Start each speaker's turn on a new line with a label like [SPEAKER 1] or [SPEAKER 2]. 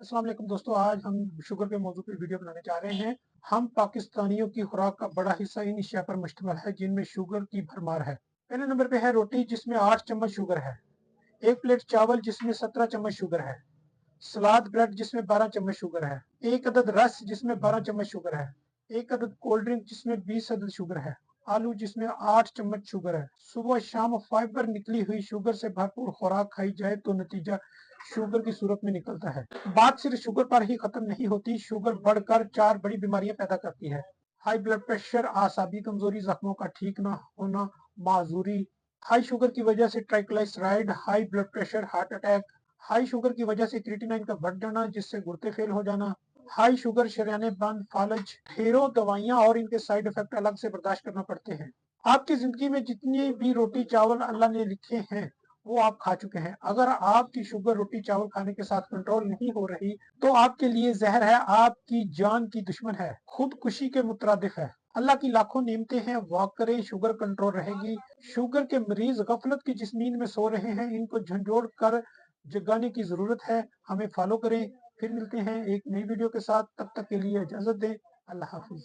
[SPEAKER 1] अस्सलाम वालेकुम दोस्तों, आज हम शुगर के मौजू पर वीडियो बनाने जा रहे हैं। हम पाकिस्तानियों की खुराक का बड़ा हिस्सा इन अशिया पर मुश्तमिल है जिनमें शुगर की भरमार है। पहले नंबर पे है रोटी जिसमें 8 चम्मच शुगर है। एक प्लेट चावल जिसमें 17 चम्मच शुगर है। सलाद ब्रेड जिसमें 12 चम्मच शुगर है। एक अदद रस जिसमें 12 चम्मच शुगर है। एक अदद कोल्ड ड्रिंक जिसमें 20 अदद शुगर है। आलू जिसमें 8 चम्मच शुगर है। सुबह शाम फाइबर निकली हुई शुगर से भरपूर खुराक खाई जाए तो नतीजा शुगर की सूरत में निकलता है। बात सिर्फ शुगर पर ही खत्म नहीं होती, शुगर बढ़कर 4 बड़ी बीमारियां पैदा करती है। हाई ब्लड प्रेशर, आसाबी कमजोरी, जख्मों का ठीक न होना, माजूरी। हाई शुगर की वजह से triglyceride, high blood pressure, heart attack. High sugar की वजह से क्रिएटिनिन का बढ़ जाना जिससे गुर्दे फेल हो जाना। हाई शुगर शरीयाने बंद, फालज। ढेरों दवाइयां और इनके साइड इफेक्ट अलग से बर्दाश्त करना पड़ते हैं। आपकी जिंदगी में जितनी भी रोटी चावल अल्लाह ने लिखे हैं वो आप खा चुके हैं। अगर आपकी शुगर रोटी चावल खाने के साथ कंट्रोल नहीं हो रही तो आपके लिए जहर है, आपकी जान की दुश्मन है, खुदकुशी के मुतरादिफ है। अल्लाह की लाखों नेमतें हैं, वॉक करें, शुगर कंट्रोल रहेगी। शुगर के मरीज गफलत की जिस नींद में सो रहे हैं इनको झंझोड़ कर जगाने की जरूरत है। हमें फॉलो करें। फिर मिलते हैं एक नई वीडियो के साथ, तब तक के लिए इजाजत दें। अल्लाह हाफिज।